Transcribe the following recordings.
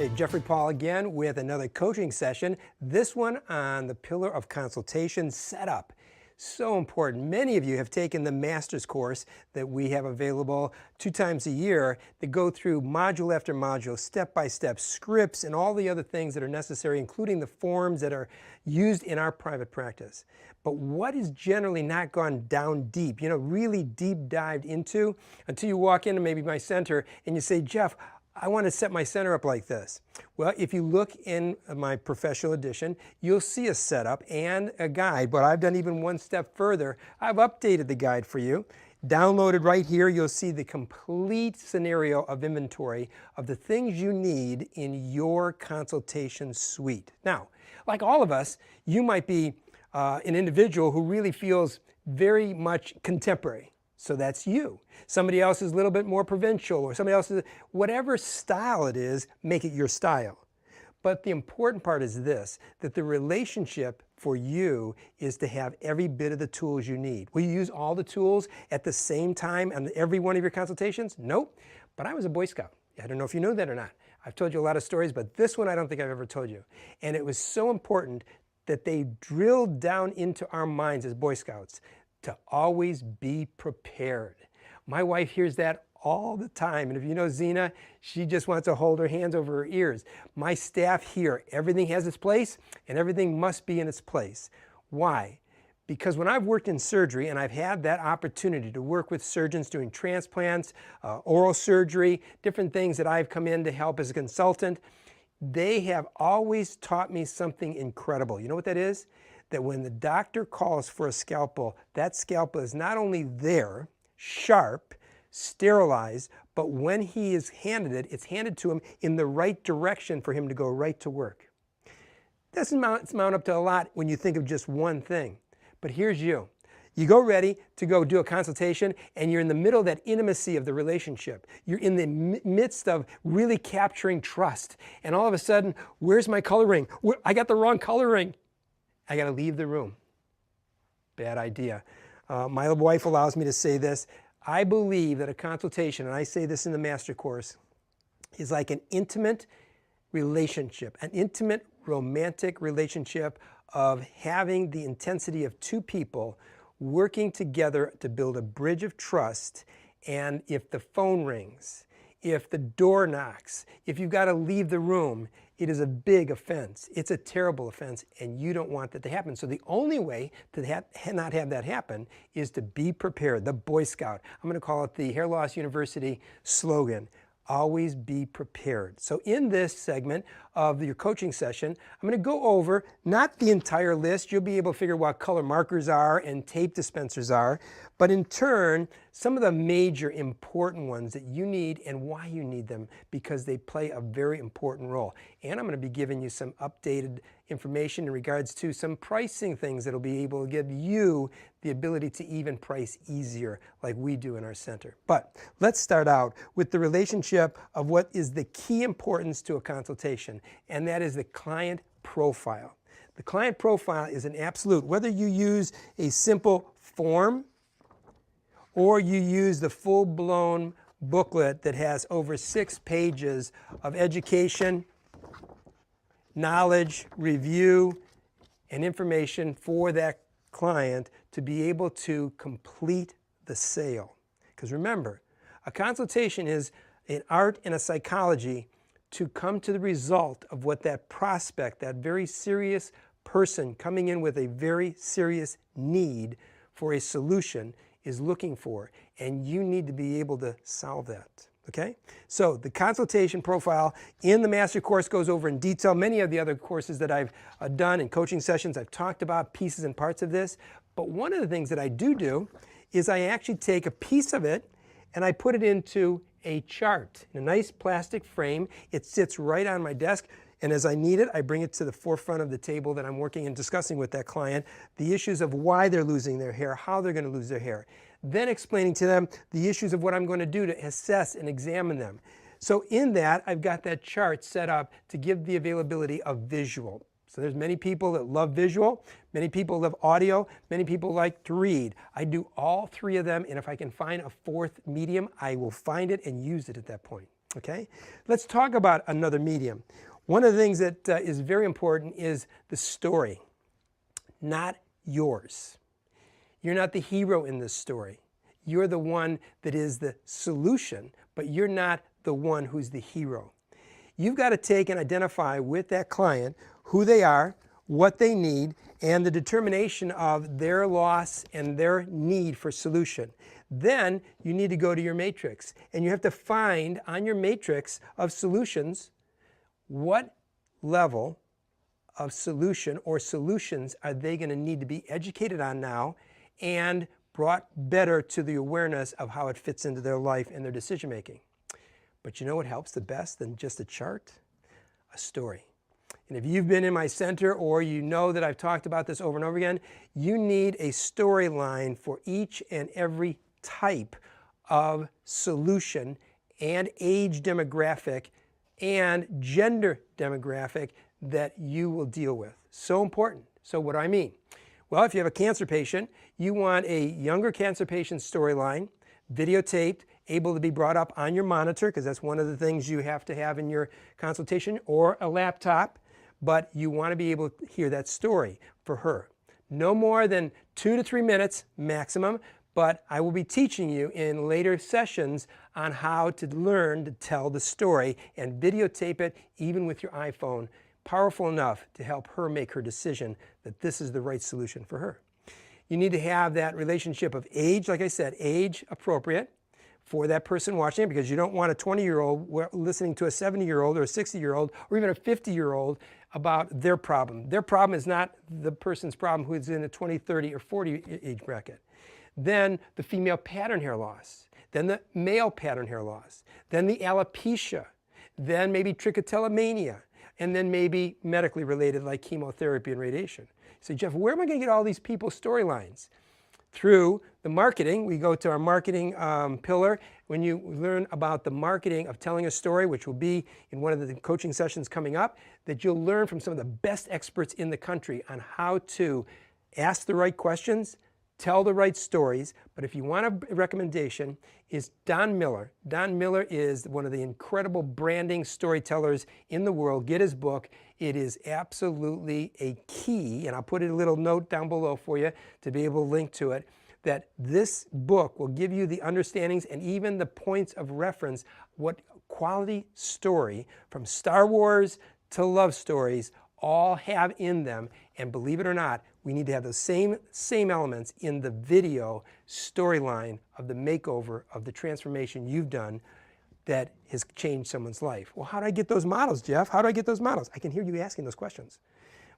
Hey, Jeffrey Paul again with another coaching session, this one on the pillar of consultation setup. So important. Many of you have taken the master's course that we have available 2 times a year that go through module after module, step-by-step scripts and all the other things that are necessary, including the forms that are used in our private practice. But what is generally not gone down deep, really deep dived into until you walk into maybe my center and you say, Jeff, I want to set my center up like this. Well, if you look in my professional edition, you'll see a setup and a guide, but I've done even one step further. I've updated the guide for you. Downloaded right here, you'll see the complete scenario of inventory of the things you need in your consultation suite. Now, like all of us, you might be an individual who really feels very much contemporary. So that's you. Somebody else is a little bit more provincial, or somebody else is, whatever style it is, make it your style. But the important part is this, that the relationship for you is to have every bit of the tools you need. Will you use all the tools at the same time on every one of your consultations? Nope. But I was a Boy Scout. I don't know if you know that or not. I've told you a lot of stories, but this one I don't think I've ever told you. And it was so important that they drilled down into our minds as Boy Scouts to always be prepared. My wife hears that all the time, and if you know Zena, she just wants to hold her hands over her ears. My staff here, everything has its place, and everything must be in its place. Why? Because when I've worked in surgery, and I've had that opportunity to work with surgeons doing transplants, oral surgery, different things that I've come in to help as a consultant, they have always taught me something incredible. You know what that is? That when the doctor calls for a scalpel, that scalpel is not only there, sharp, sterilized, but when he is handed it, it's handed to him in the right direction for him to go right to work. Doesn't mount up to a lot when you think of just one thing. But here's you. You go ready to go do a consultation, and you're in the middle of that intimacy of the relationship. You're in the midst of really capturing trust. And all of a sudden, where's my color ring? I got the wrong color ring. I got to leave the room. Bad idea. My wife allows me to say this. I believe that a consultation, and I say this in the master course, is like an intimate relationship, an intimate romantic relationship of having the intensity of 2 people working together to build a bridge of trust. And if the phone rings, if the door knocks, if you've got to leave the room, it is a big offense. It's a terrible offense, and you don't want that to happen. So the only way to not have that happen is to be prepared. The Boy Scout. I'm going to call it the Hair Loss University slogan. Always be prepared. So in this segment of your coaching session, I'm going to go over not the entire list. You'll be able to figure what color markers are and tape dispensers are, but in turn, some of the major important ones that you need and why you need them, because they play a very important role. And I'm going to be giving you some updated information in regards to some pricing things that will be able to give you the ability to even price easier like we do in our center. But let's start out with the relationship of what is the key importance to a consultation, and that is the client profile. The client profile is an absolute. Whether you use a simple form or you use the full-blown booklet that has over 6 pages of education, knowledge, review, and information for that client to be able to complete the sale. Because remember, a consultation is an art and a psychology to come to the result of what that prospect, that very serious person coming in with a very serious need for a solution, is looking for, and you need to be able to solve that. Okay? So the consultation profile in the master course goes over in detail. Many of the other courses that I've done in coaching sessions, I've talked about pieces and parts of this. But one of the things that I do is I actually take a piece of it and I put it into a chart in a nice plastic frame. It sits right on my desk. And as I need it, I bring it to the forefront of the table that I'm working and discussing with that client, the issues of why they're losing their hair, how they're going to lose their hair. Then explaining to them the issues of what I'm going to do to assess and examine them. So in that, I've got that chart set up to give the availability of visual. So there's many people that love visual, many people love audio, many people like to read. I do all 3 of them, and if I can find a 4th medium, I will find it and use it at that point. Okay? Let's talk about another medium. One of the things that is very important is the story, not yours. You're not the hero in this story. You're the one that is the solution, but you're not the one who's the hero. You've got to take and identify with that client who they are, what they need, and the determination of their loss and their need for solution. Then you need to go to your matrix, and you have to find on your matrix of solutions what level of solution or solutions are they going to need to be educated on now and brought better to the awareness of how it fits into their life and their decision making. But you know what helps the best than just a chart? A story. And if you've been in my center or you know that I've talked about this over and over again, you need a storyline for each and every type of solution and age demographic and gender demographic that you will deal with. So important. So what do I mean? Well, if you have a cancer patient, you want a younger cancer patient storyline, videotaped, able to be brought up on your monitor, because that's one of the things you have to have in your consultation, or a laptop, but you want to be able to hear that story for her. No more than 2 to 3 minutes maximum, but I will be teaching you in later sessions on how to learn to tell the story and videotape it even with your iPhone, powerful enough to help her make her decision that this is the right solution for her. You need to have that relationship of age, like I said, age appropriate for that person watching it, because you don't want a 20-year-old listening to a 70-year-old or a 60-year-old or even a 50-year-old about their problem. Their problem is not the person's problem who's in a 20, 30, or 40 age bracket. Then the female pattern hair loss, then the male pattern hair loss, then the alopecia, then maybe trichotillomania, and then maybe medically related like chemotherapy and radiation. You say, Jeff, where am I going to get all these people's storylines? Through the marketing. We go to our marketing pillar. When you learn about the marketing of telling a story, which will be in one of the coaching sessions coming up, that you'll learn from some of the best experts in the country on how to ask the right questions, tell the right stories. But if you want a recommendation, is Don Miller. Don Miller is one of the incredible branding storytellers in the world. Get his book. It is absolutely a key, and I'll put a little note down below for you to be able to link to it, that this book will give you the understandings and even the points of reference, what quality story from Star Wars to love stories all have in them. And believe it or not, we need to have those same elements in the video storyline of the makeover of the transformation you've done that has changed someone's life. Well, how do I get those models, Jeff? How do I get those models? I can hear you asking those questions.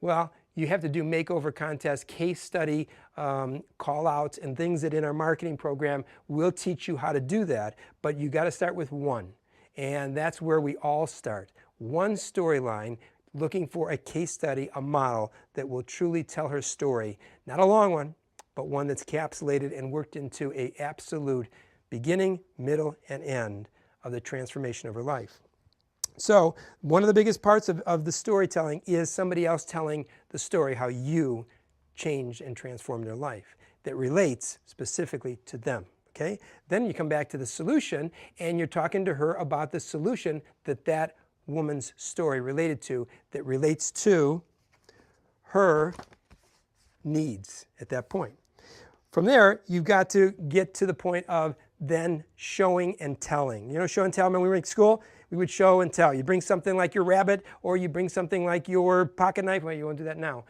Well, you have to do makeover contests, case study, call-outs, and things that in our marketing program will teach you how to do that. But you got to start with one. And that's where we all start. One storyline, looking for a case study, a model that will truly tell her story. Not a long one, but one that's capsulated and worked into an absolute beginning, middle, and end of the transformation of her life. So one of the biggest parts of the storytelling is somebody else telling the story, how you changed and transformed their life, that relates specifically to them. Okay? Then you come back to the solution, and you're talking to her about the solution that that woman's story related to, that relates to her needs at that point. From there, you've got to get to the point of then showing and telling. You know, show and tell, when we were in school, we would show and tell. You bring something like your rabbit, or you bring something like your pocket knife. Well, you won't do that now.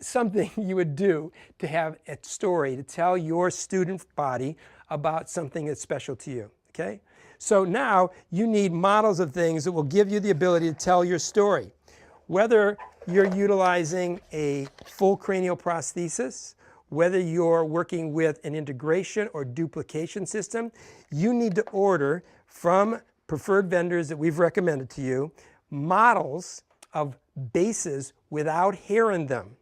Something you would do to have a story, to tell your student body about something that's special to you, okay? So now you need models of things that will give you the ability to tell your story. Whether you're utilizing a full cranial prosthesis, whether you're working with an integration or duplication system, you need to order from preferred vendors that we've recommended to you models of bases without hair in them.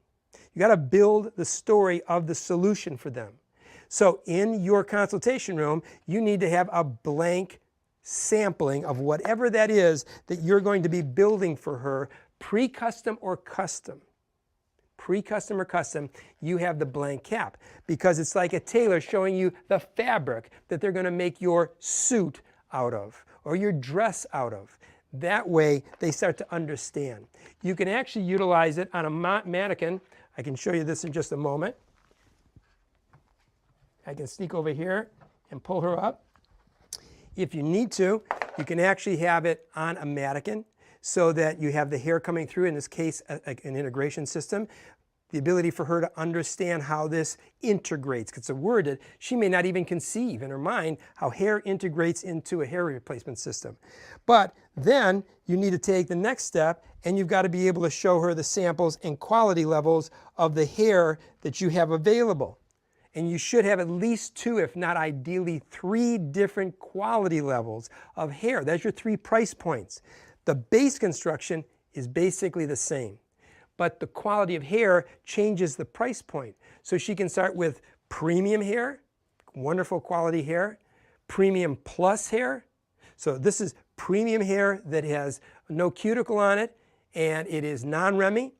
You got to build the story of the solution for them. So in your consultation room, you need to have a blank sampling of whatever that is that you're going to be building for her, pre-custom or custom. Pre-custom or custom, you have the blank cap, because it's like a tailor showing you the fabric that they're going to make your suit out of, or your dress out of. That way they start to understand. You can actually utilize it on a mannequin. I can show you this in just a moment. I can sneak over here and pull her up. If you need to, you can actually have it on a mannequin so that you have the hair coming through, in this case an integration system. The ability for her to understand how this integrates. It's a word that she may not even conceive in her mind, how hair integrates into a hair replacement system. But then you need to take the next step, and you've got to be able to show her the samples and quality levels of the hair that you have available. And you should have at least 2, if not ideally 3 different quality levels of hair. That's your 3 price points. The base construction is basically the same, but the quality of hair changes the price point. So she can start with premium hair, wonderful quality hair, premium plus hair. So this is premium hair that has no cuticle on it, and it is non-REMI.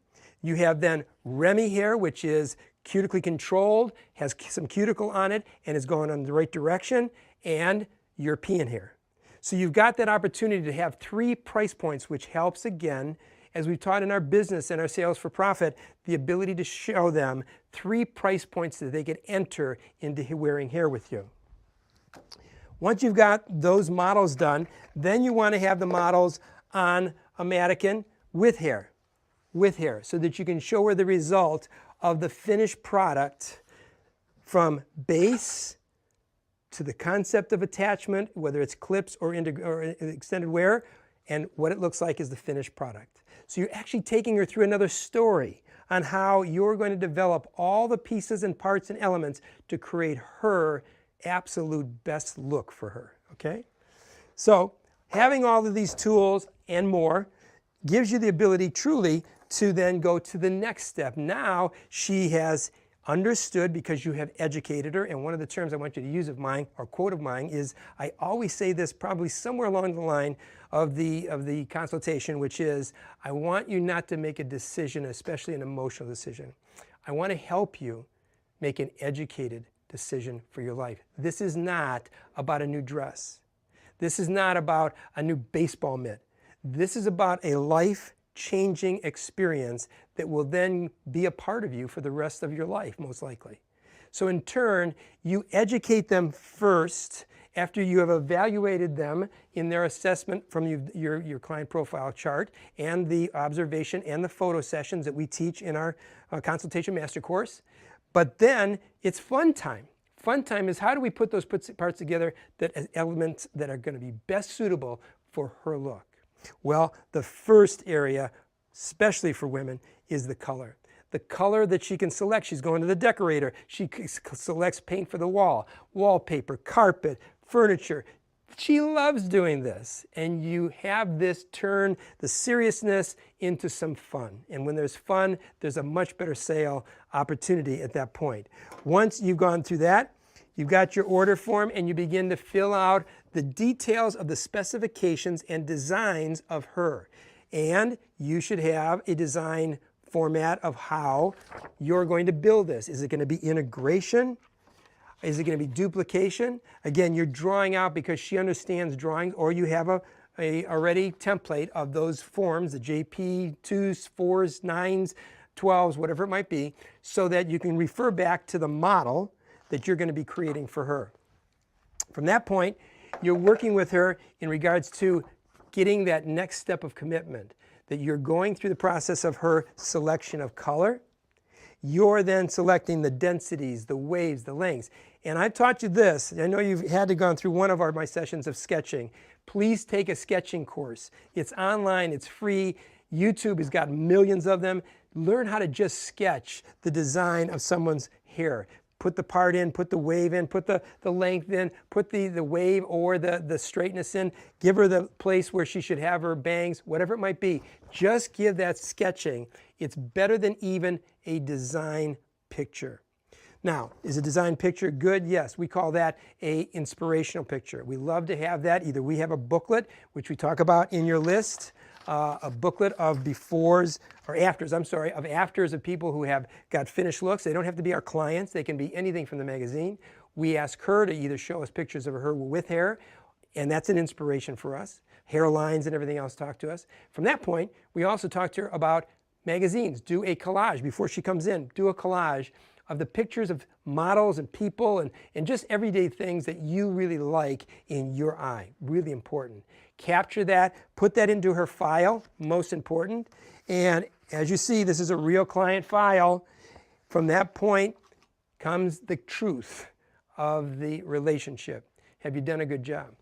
You have then REMI hair, which is cutically controlled, has some cuticle on it, and is going in the right direction, and European hair. So you've got that opportunity to have 3 price points, which helps, again, as we've taught in our business and our sales for profit, the ability to show them 3 price points that they could enter into wearing hair with you. Once you've got those models done, then you want to have the models on a mannequin with hair, so that you can show her the result of the finished product from base to the concept of attachment, whether it's clips or extended wear, and what it looks like is the finished product. So you're actually taking her through another story on how you're going to develop all the pieces and parts and elements to create her absolute best look for her, okay? So having all of these tools and more gives you the ability truly to then go to the next step. Now she has understood, because you have educated her, and one of the terms I want you to use of mine, or quote of mine, is, I always say this probably somewhere along the line of the consultation, which is, I want you not to make a decision, especially an emotional decision. I want to help you make an educated decision for your life. This is not about a new dress. This is not about a new baseball mitt. This is about a life-changing experience that will then be a part of you for the rest of your life, most likely. So in turn, you educate them first after you have evaluated them in their assessment from your client profile chart and the observation and the photo sessions that we teach in our Consultation Master Course. But then it's fun time. Fun time is, how do we put those parts together as elements that are going to be best suitable for her look? Well, the first area, especially for women, is the color. The color that she can select. She's going to the decorator. She selects paint for the wall, wallpaper, carpet, furniture. She loves doing this. And you have this turn the seriousness into some fun. And when there's fun, there's a much better sale opportunity at that point. Once you've gone through that, you've got your order form, and you begin to fill out the details of the specifications and designs of her. And you should have a design format of how you're going to build this. Is it going to be integration? Is it going to be duplication? Again, you're drawing out because she understands drawings, or you have a already template of those forms, the JP 2s, 4s, 9s, 12s, whatever it might be, so that you can refer back to the model that you're going to be creating for her. From that point, you're working with her in regards to getting that next step of commitment, that you're going through the process of her selection of color. You're then selecting the densities, the waves, the lengths. And I've taught you this. I know you've had to gone through one of my sessions of sketching. Please take a sketching course. It's online, it's free. YouTube has got millions of them. Learn how to just sketch the design of someone's hair. Put the part in, put the wave in, put the length in, put the wave or the straightness in, give her the place where she should have her bangs, whatever it might be. Just give that sketching. It's better than even a design picture. Now, is a design picture good? Yes, we call that an inspirational picture. We love to have that. Either we have a booklet, which we talk about in your list, a booklet of befores, or afters, I'm sorry, of afters of people who have got finished looks. They don't have to be our clients. They can be anything from the magazine. We ask her to either show us pictures of her with hair And that's an inspiration for us. Hairlines and everything else talk to us. From that point, we also talk to her about magazines. Do a collage before she comes in. Do a collage of the pictures of models and people and just everyday things that you really like in your eye. Really important. Capture that, put that into her file, most important. And as you see, this is a real client file. From that point comes the truth of the relationship. Have you done a good job?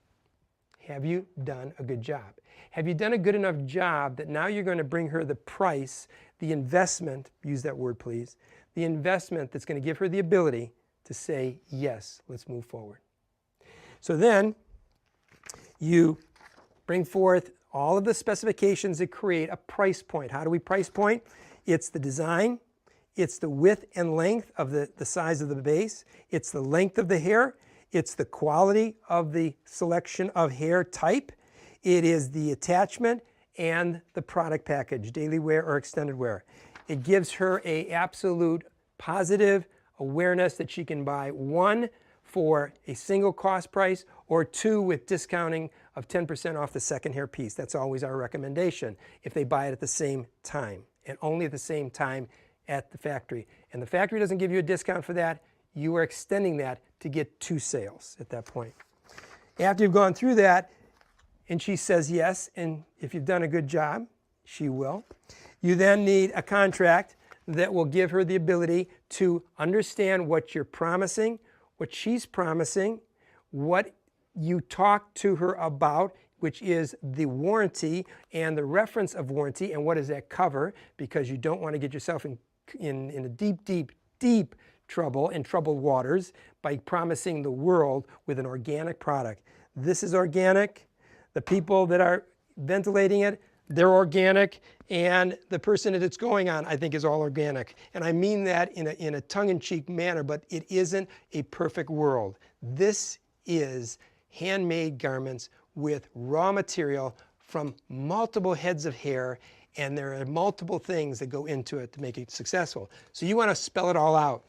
Have you done a good job? Have you done a good enough job that now you're going to bring her the price, the investment, use that word please, the investment that's going to give her the ability to say, yes, let's move forward. So then you bring forth all of the specifications that create a price point. How do we price point? It's the design, it's the width and length of the size of the base, it's the length of the hair, it's the quality of the selection of hair type, it is the attachment and the product package, daily wear or extended wear. It gives her an absolute positive awareness that she can buy one for a single cost price or two with discounting of 10% off the second hair piece. That's always our recommendation if they buy it at the same time and only at the same time at the factory. And the factory doesn't give you a discount for that. You are extending that to get 2 sales at that point. After you've gone through that and she says yes, and if you've done a good job, she will, you then need a contract that will give her the ability to understand what you're promising, what she's promising, what you talk to her about, which is the warranty and the reference of warranty, and what does that cover, because you don't want to get yourself in a deep trouble and troubled waters by promising the world with an organic product. This is organic. The people that are ventilating it, they're organic, and the person that it's going on, I think, is all organic. And I mean that in a tongue-in-cheek manner, but it isn't a perfect world. This is handmade garments with raw material from multiple heads of hair, and there are multiple things that go into it to make it successful. So you want to spell it all out.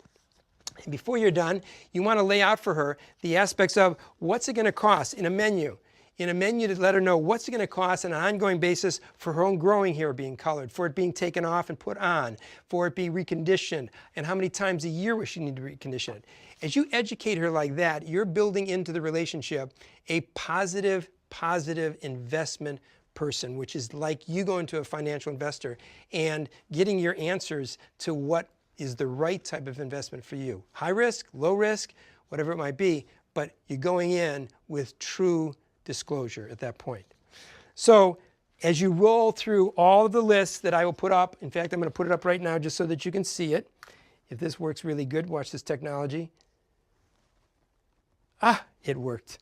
And before you're done, you want to lay out for her the aspects of what's it going to cost in a menu. In a menu to let her know what's it going to cost on an ongoing basis for her own growing hair being colored, for it being taken off and put on, for it being reconditioned, and how many times a year will she need to recondition it. As you educate her like that, you're building into the relationship a positive investment person, which is like you going to a financial investor and getting your answers to what is the right type of investment for you. High risk, low risk, whatever it might be, but you're going in with true disclosure at that point. So as you roll through all of the lists that I will put up, in fact, I'm going to put it up right now just so that you can see it. If this works really good, watch this technology. Ah, it worked.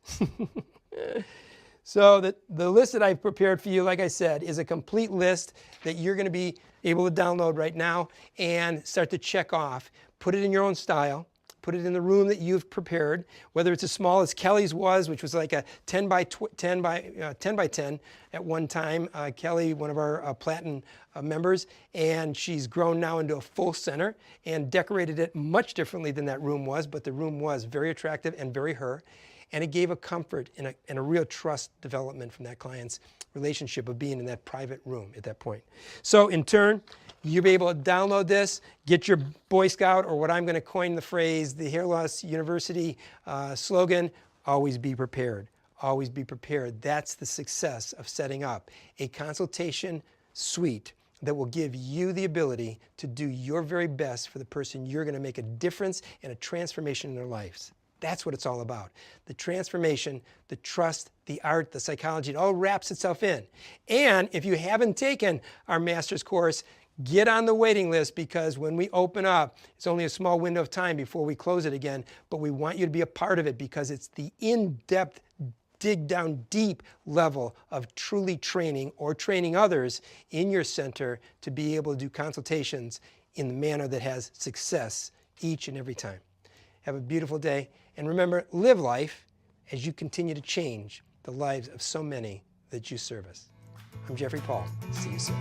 So the list that I've prepared for you, like I said, is a complete list that you're going to be able to download right now and start to check off. Put it in your own style. Put it in the room that you've prepared, whether it's as small as Kelly's was, which was like a 10 by 10 at one time. Kelly, one of our Platinum members, and she's grown now into a full center and decorated it much differently than that room was, but the room was very attractive and very her. And it gave a comfort and a real trust development from that client's relationship of being in that private room at that point. So in turn, you'll be able to download this, get your Boy Scout, or what I'm going to coin the phrase, the Hair Loss University slogan, always be prepared. Always be prepared. That's the success of setting up a consultation suite that will give you the ability to do your very best for the person you're going to make a difference and a transformation in their lives. That's what it's all about. The transformation, the trust, the art, the psychology, it all wraps itself in. And if you haven't taken our master's course, get on the waiting list, because when we open up, it's only a small window of time before we close it again, but we want you to be a part of it because it's the in-depth, dig down deep level of truly training or training others in your center to be able to do consultations in the manner that has success each and every time. Have a beautiful day. And remember, live life as you continue to change the lives of so many that you service. I'm Jeffrey Paul. See you soon.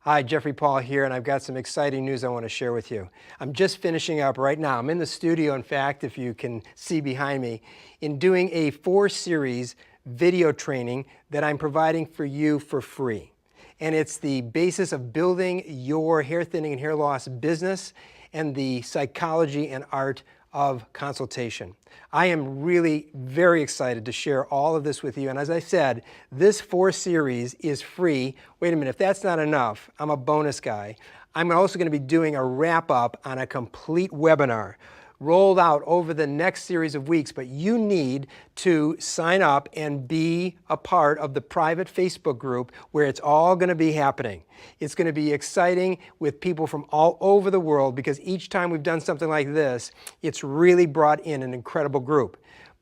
Hi, Jeffrey Paul here, and I've got some exciting news I want to share with you. I'm just finishing up right now. I'm in the studio, in fact, if you can see behind me, in doing a 4-series video training that I'm providing for you for free. And it's the basis of building your hair thinning and hair loss business and the psychology and art of consultation. I am really very excited to share all of this with you. And as I said, this 4-series is free. Wait a minute, if that's not enough, I'm a bonus guy. I'm also going to be doing a wrap-up on a complete webinar rolled out over the next series of weeks, but you need to sign up and be a part of the private Facebook group where it's all going to be happening. It's going to be exciting with people from all over the world because each time we've done something like this, it's really brought in an incredible group.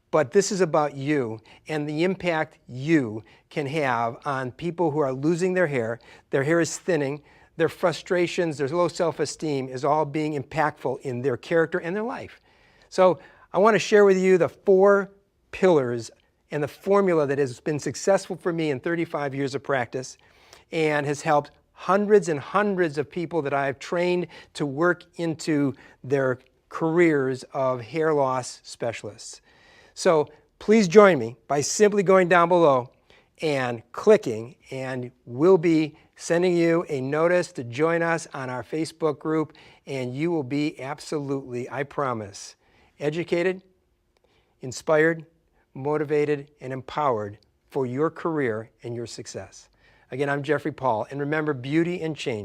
But this is about you and the impact you can have on people who are losing their hair is thinning, their frustrations, their low self-esteem is all being impactful in their character and their life. So I want to share with you the 4 pillars and the formula that has been successful for me in 35 years of practice and has helped hundreds and hundreds of people that I've trained to work into their careers of hair loss specialists. So please join me by simply going down below and clicking, and we'll be sending you a notice to join us on our Facebook group, and you will be absolutely, I promise, educated, inspired, motivated, and empowered for your career and your success. Again, I'm Jeffrey Paul, and remember, beauty and change